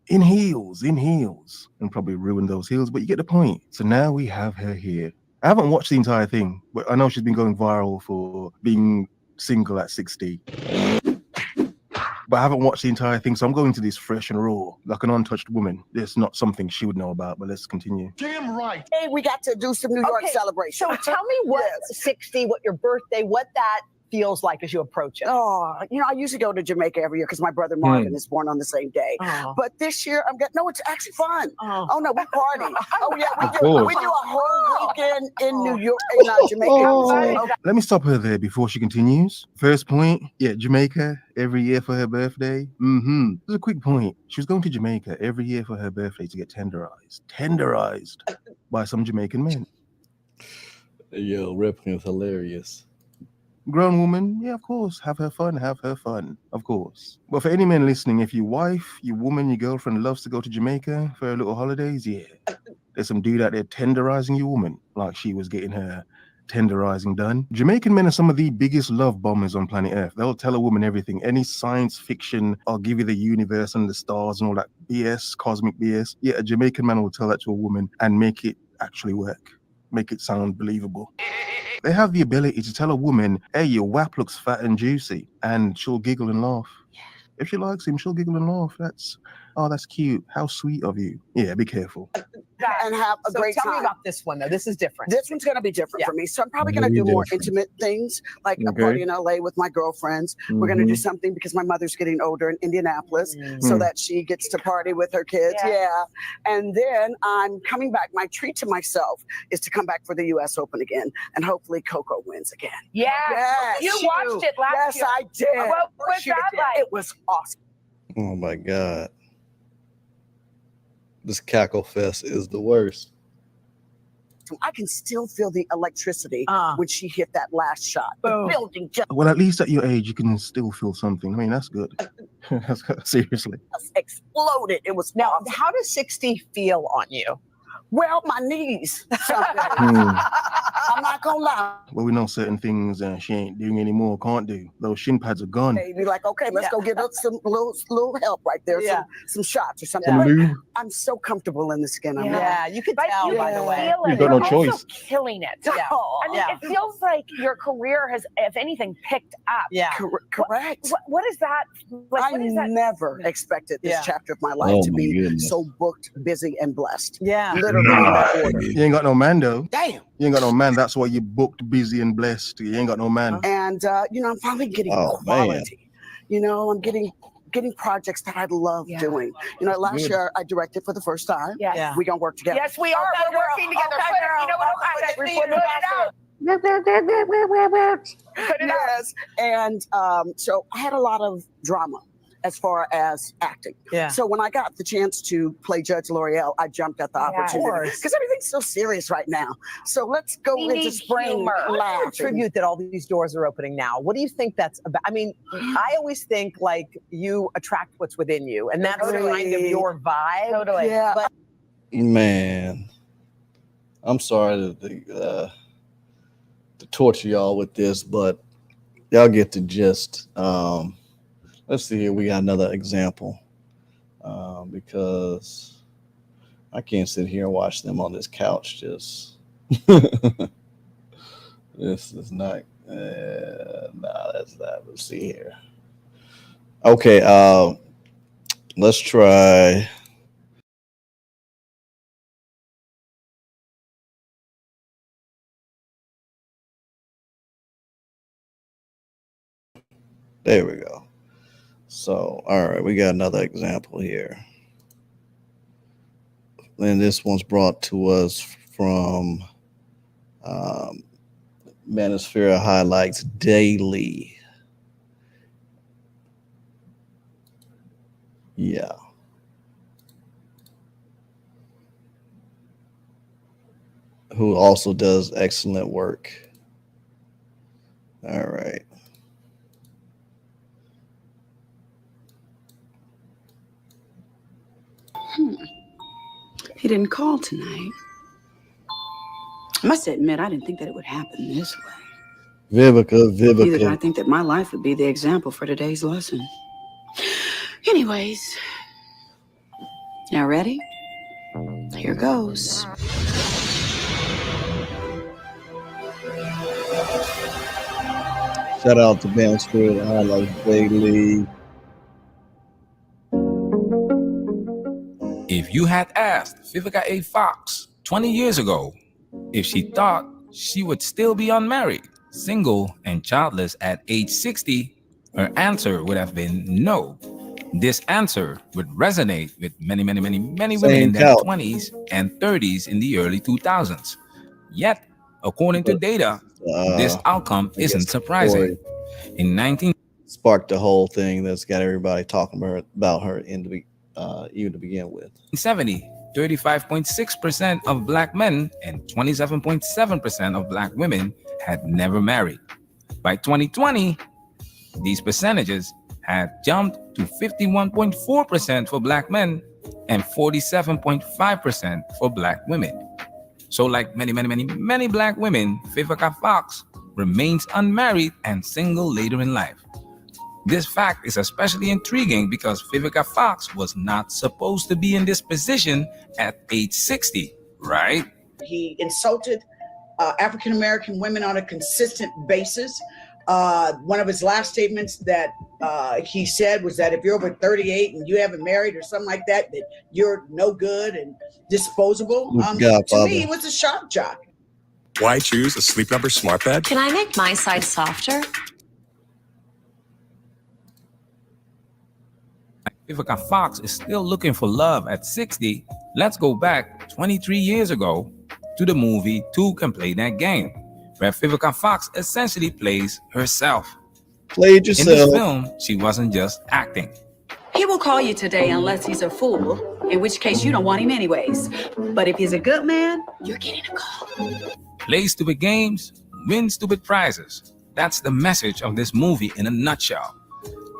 In heels, and probably ruined those heels, but you get the point. So now we have her here. I haven't watched the entire thing, but I know she's been going viral for being single at 60. But I haven't watched the entire thing, so I'm going to this fresh and raw, like an untouched woman. It's not something she would know about, but let's continue. Damn right. Hey, we got to do some New York celebration. So tell me what 60, what your birthday, what that feels like as you approach it. Oh, I usually go to Jamaica every year because my brother Marvin is born on the same day. Oh. But this year, it's actually fun. Oh no, we party. Oh yeah, we do a whole weekend in New York, in Jamaica. Let me stop her there before she continues. First point, Jamaica every year for her birthday. There's a quick point. She was going to Jamaica every year for her birthday to get tenderized by some Jamaican men. Yo, ripping is hilarious. Grown woman, yeah, of course, have her fun, of course. But for any men listening, if your wife, your woman, your girlfriend loves to go to Jamaica for her little holidays, yeah, there's some dude out there tenderizing your woman like she was getting her tenderizing done. Jamaican men are some of the biggest love bombers on planet Earth. They'll tell a woman everything. Any science fiction, I'll give you the universe and the stars and all that BS, cosmic BS. Yeah, a Jamaican man will tell that to a woman and make it actually work. Make it sound believable. They have the ability to tell a woman, hey, your wap looks fat and juicy, and she'll giggle and laugh. If she likes him, she'll giggle and laugh. That's cute. How sweet of you. Yeah, be careful. And have a great time. Tell me about this one, though. This is different. This one's going to be different for me. So I'm probably going to do more intimate things, like a party in LA with my girlfriends. We're going to do something because my mother's getting older in Indianapolis so that she gets to party with her kids. Yeah. And then I'm coming back. My treat to myself is to come back for the U.S. Open again. And hopefully Coco wins again. Yeah. Yes. You watched it last year. Yes, I did. What was that like? It was awesome. Oh my God. This cackle fest is the worst. bathroom. I can still feel the electricity when she hit that last shot. The building just Well, at least at your age, you can still feel something. I mean, that's good. That's good. Seriously. exploded. It was Now, awesome. how does 60 feel on you? Well, my knees. Hmm. I'm not gonna lie. Well, we know certain things she ain't doing anymore, can't do. Those shin pads are gone. Baby, like, okay, let's go get us some little help right there, some shots or something. Some But lube. I'm so comfortable in the skin. I'm Yeah, you could tell, by the way. You've got no You're choice. also killing it. Yeah. I mean, it feels like your career has, if anything, picked up. Yeah. Correct. What is that? Like, I what is that? never expected this chapter of my life Oh to my be goodness. so booked, busy, and blessed. Yeah. Literally in that order. You ain't got no man, though. Damn. You ain't got no man. That's why you booked, busy, and blessed. You ain't got no man. And I'm finally getting Oh, quality. I'm getting projects that I love doing. Last good. year I directed for the first time. Yes. Yeah. We're gonna work together. Yes, we are. Okay, We're working girl. together. Okay, Put it- girl. You know what? Okay, Put put it out. Yes. And so I had a lot of drama as far as acting. Yeah. So when I got the chance to play Judge L'Oreal, I jumped at the opportunity because everything's so serious right now. So let's go We into need spring humor. How do you laughing. attribute that all these doors are opening now? What do you think that's about? I mean, I always think like you attract what's within you, and that's kind of your vibe. Totally. Yeah. But Man, I'm sorry to torture y'all with this, but y'all get the gist. Let's see here. We got another example because I can't sit here and watch them on this couch. Just this is not. That's that. Let's see here. Okay. Let's try. There we go. So, all right, we got another example here. And this one's brought to us from Manosphere Highlights Daily. Yeah. Who also does excellent work. All right. He didn't call tonight. I must admit, I didn't think that it would happen this way. Neither did I think that my life would be the example for today's lesson. Anyways, y'all ready? Here goes. Shout out to Manosphere Highlights Daily. If you had asked Vivica Fox 20 years ago if she thought she would still be unmarried, single, and childless at age 60, her answer would have been no. This answer would resonate with many women in their 20s and 30s in the early 2000s. Yet, according to data, this outcome isn't surprising. In 19 sparked the whole thing that's got everybody talking about her in the even to begin with. 1970, 35.6% of black men and 27.7% of black women had never married. By 2020, these percentages had jumped to 51.4% for black men and 47.5% for black women. So like many black women, Vivica Fox remains unmarried and single later in life. This fact is especially intriguing because Vivica Fox was not supposed to be in this position at age 60, right? He insulted African American women on a consistent basis. One of his last statements that he said was that if you're over 38 and you haven't married or something like that, that you're no good and disposable. To me, he was a shock jock. Why choose a Sleep Number smart bed? Can I make my side softer? Vivica Fox is still looking for love at 60. Let's go back 23 years ago to the movie Two Can Play That Game, where Vivica Fox essentially plays herself. Played yourself. In this film, she wasn't just acting. He will call you today unless he's a fool. in which case you don't want him anyways. But if he's a good man, you're getting a call. Play stupid games, win stupid prizes. That's the message of this movie in a nutshell.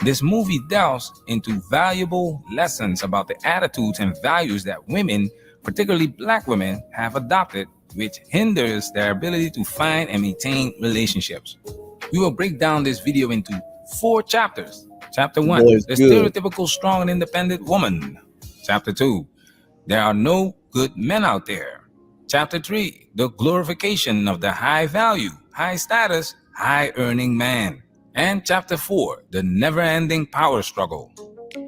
This movie delves into valuable lessons about the attitudes and values that women, particularly black women, have adopted, which hinders their ability to find and maintain relationships. We will break down this video into 4 chapters. Chapter 1, the stereotypical strong and independent woman. Chapter 2, there are no good men out there. Chapter 3, the glorification of the high value, high status, high earning man. And Chapter 4, the never-ending power struggle.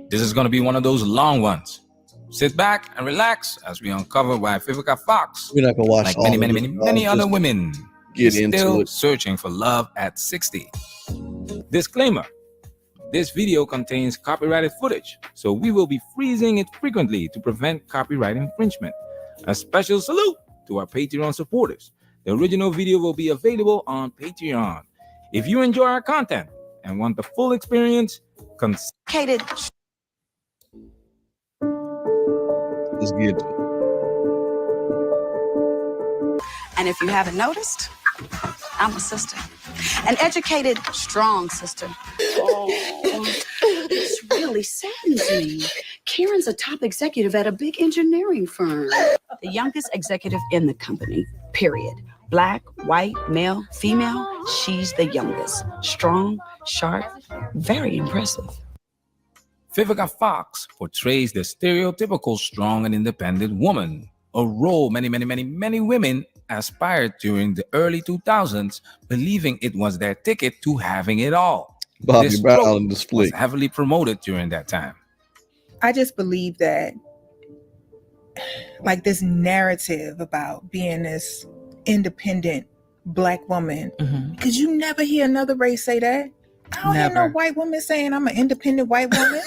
This is going to be one of those long ones. Sit back and relax as we uncover why Vivica Fox, we're not gonna watch like all many other women, is still searching for love at 60. Disclaimer: this video contains copyrighted footage, so we will be freezing it frequently to prevent copyright infringement. A special salute to our Patreon supporters. The original video will be available on Patreon. If you enjoy our content and want the full experience, Let's get it. And if you haven't noticed, I'm a sister. An educated, strong sister. This really saddens me. Karen's a top executive at a big engineering firm. The youngest executive in the company, period. Black, white, male, female, she's the youngest. Strong, sharp, very impressive. Vivica Fox portrays the stereotypical strong and independent woman, a role many women aspired during the early 2000s, believing it was their ticket to having it all. Bobby Brown in this flick was heavily promoted during that time. I just believe that, like, this narrative about being this independent black woman, because you never hear another race say that. I don't hear no white woman saying I'm an independent white woman.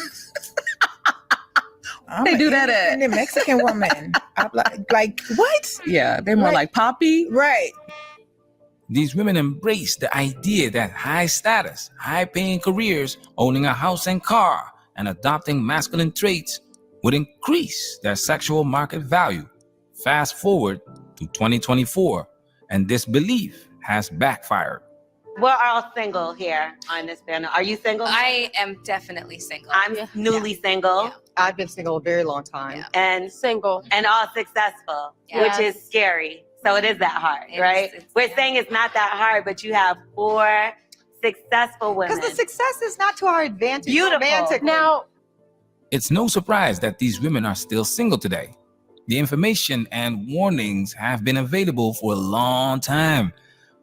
They do that at independent Mexican woman. I'm like what? Yeah, they're more like Poppy. Right. These women embrace the idea that high status, high-paying careers, owning a house and car, and adopting masculine traits would increase their sexual market value. Fast forward to 2024, and this belief has backfired. We're all single here on this panel. Are you single? I am definitely single. I'm newly single. Yeah. I've been single a very long time. And single. And all successful, which is scary. So it is that hard, right? We're saying it's not that hard, but you have 4 successful women. Because the success is not to our advantage. Beautiful. Now, it's no surprise that these women are still single today. The information and warnings have been available for a long time,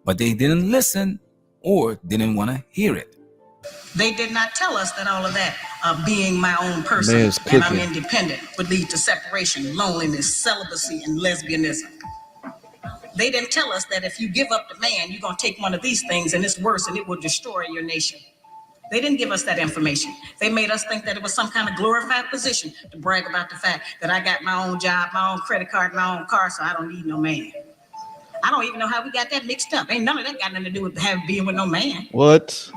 but they didn't listen or didn't want to hear it. They did not tell us that all of that, being my own person and I'm independent, would lead to separation, loneliness, celibacy, and lesbianism. They didn't tell us that if you give up the man, you're going to take one of these things and it's worse and it will destroy your nation. They didn't give us that information. They made us think that it was some kind of glorified position to brag about the fact that I got my own job, my own credit card, my own car, so I don't need no man. I don't even know how we got that mixed up. Ain't none of that got nothing to do with being with no man. What?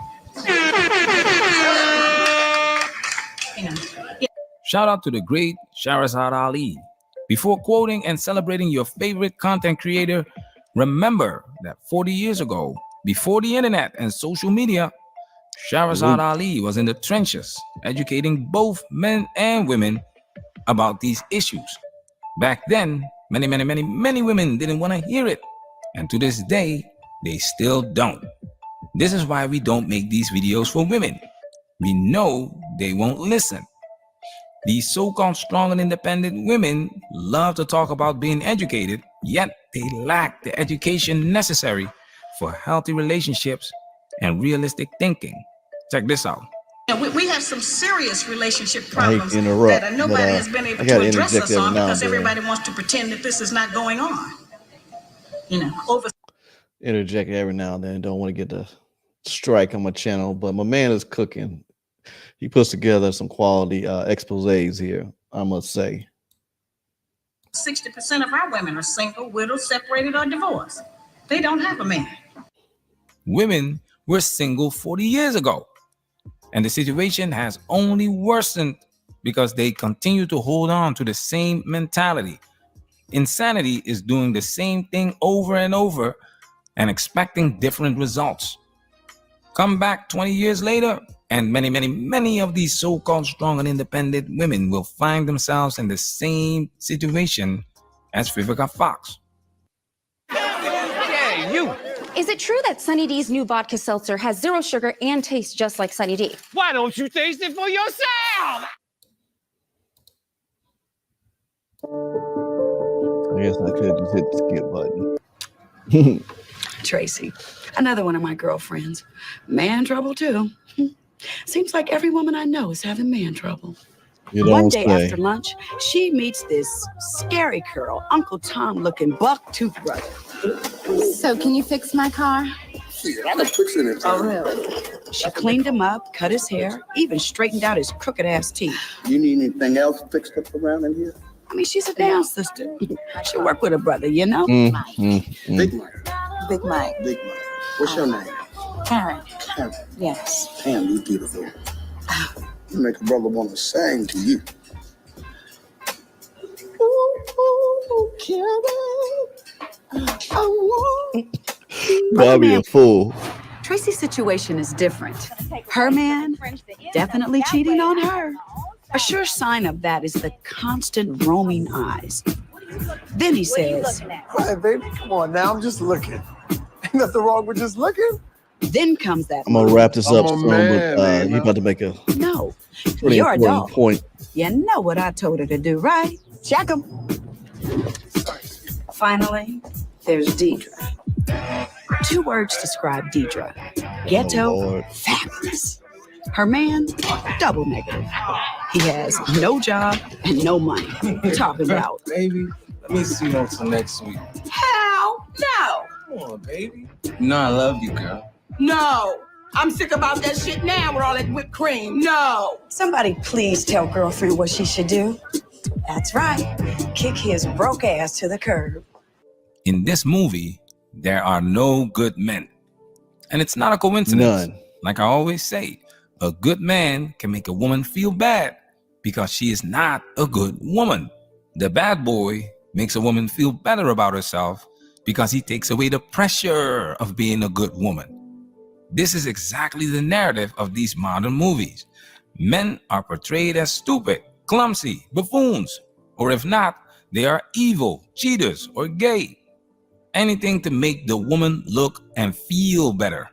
Shout out to the great Shahrazad Ali. Before quoting and celebrating your favorite content creator, remember that 40 years ago, before the internet and social media, Shahrazad Ali was in the trenches, educating both men and women about these issues. Back then, many women didn't want to hear it. And to this day, they still don't. This is why we don't make these videos for women. We know they won't listen. These so-called strong and independent women love to talk about being educated, yet they lack the education necessary for healthy relationships and realistic thinking. Check this out. We have some serious relationship problems that nobody has been able to address us on because everybody wants to pretend that this is not going on. Interject every now and then. Don't want to get the strike on my channel, but my man is cooking. He puts together some quality exposés here, I must say. 60% of our women are single, widowed, separated, or divorced. They don't have a man. Women were single 40 years ago, and the situation has only worsened because they continue to hold on to the same mentality. Insanity is doing the same thing over and over and expecting different results. Come back 20 years later, and many of these so-called strong and independent women will find themselves in the same situation as Vivica Fox. Yeah, you. Is it true that Sunny D's new vodka seltzer has 0 sugar and tastes just like Sunny D? Why don't you taste it for yourself? I guess I could just hit the skip button. Tracy, another one of my girlfriends. Man trouble, too. Seems like every woman I know is having man trouble. One day after lunch, she meets this scary curl, Uncle Tom-looking buck-tooth brother. So can you fix my car? Yeah, I was fixing it. Oh, really? She cleaned him up, cut his hair, even straightened out his crooked-ass teeth. You need anything else fixed up around in here? I mean, she's a damn sister. She'll work with her brother, you know? Big Mike. Big Mike. Big Mike. What's your name? Karen. Karen. Yes. Damn, you beautiful. You make a brother want to sing to you. Ooh, Karen. Bobby a fool. Tracy's situation is different. Her man definitely cheating on her. A sure sign of that is the constant roaming eyes. Then he says, Hey, baby, come on now. I'm just looking. Ain't nothing wrong with just looking. Then comes that. I'm gonna wrap this up soon, but he's about to make a no. pretty You're a important dog. point. You know what I told her to do, right? Check 'em. Finally, there's Deidre. 2 words describe Deidre. Ghetto, fabulous. Her man, double negative. He has no job and no money. Talking about. Baby, let me see you until next week. How? No. Come on, baby. You know I love you, girl. No. I'm sick about that shit now with all that whipped cream. No. Somebody please tell girlfriend what she should do. That's right. Kick his broke ass to the curb. In this movie, there are no good men. And it's not a coincidence. None. Like I always say, a good man can make a woman feel bad because she is not a good woman. The bad boy makes a woman feel better about herself because he takes away the pressure of being a good woman. This is exactly the narrative of these modern movies. Men are portrayed as stupid, clumsy, buffoons, or if not, they are evil, cheaters, or gay. Anything to make the woman look and feel better.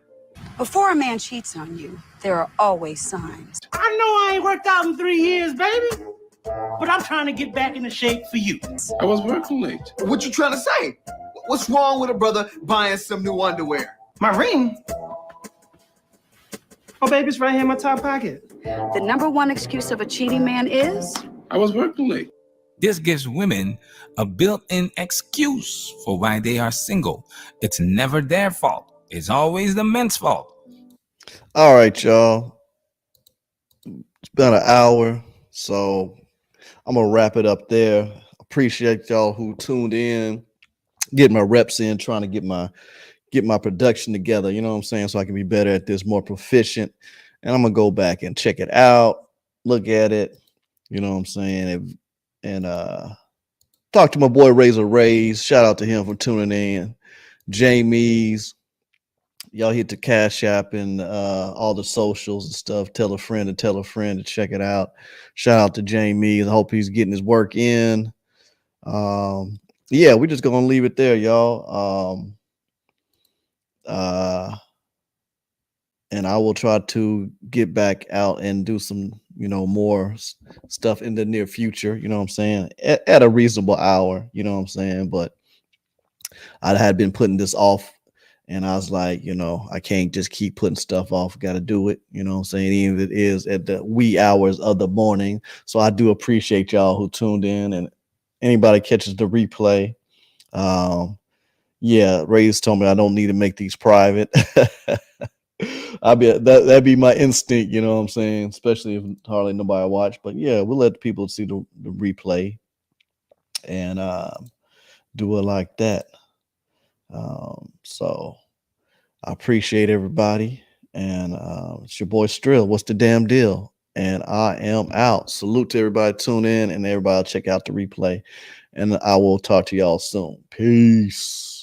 Before a man cheats on you, there are always signs. I know I ain't worked out in 3 years, baby, but I'm trying to get back into shape for you. I was working late. What you trying to say? What's wrong with a brother buying some new underwear? My ring? Oh, baby, it's right here in my top pocket. The number one excuse of a cheating man is? I was working late. This gives women a built-in excuse for why they are single. It's never their fault. It's always the men's fault. All right, y'all. It's been an hour, so I'm gonna wrap it up there. Appreciate y'all who tuned in, getting my reps in, trying to get my production together. You know what I'm saying? So I can be better at this, more proficient. And I'm gonna go back and check it out, look at it. You know what I'm saying? And talk to my boy Razor Rays. Shout out to him for tuning in. Jamie's. Y'all hit the Cash App and all the socials and stuff. Tell a friend to check it out. Shout out to Jamie. I hope he's getting his work in. Yeah, we're just gonna leave it there, y'all. And I will try to get back out and do some, more stuff in the near future. You know what I'm saying? At a reasonable hour. You know what I'm saying? But I had been putting this off. And I was like, I can't just keep putting stuff off. Got to do it. You know what I'm saying? Even if it is at the wee hours of the morning. So I do appreciate y'all who tuned in, and anybody catches the replay. Yeah, Ray's told me I don't need to make these private. That'd be my instinct. You know what I'm saying? Especially if hardly nobody watch. But yeah, we'll let people see the replay and do it like that. So I appreciate everybody, and it's your boy Strill. What's the damn deal? And I am out. Salute to everybody. Tune in and everybody check out the replay. And I will talk to y'all soon. Peace.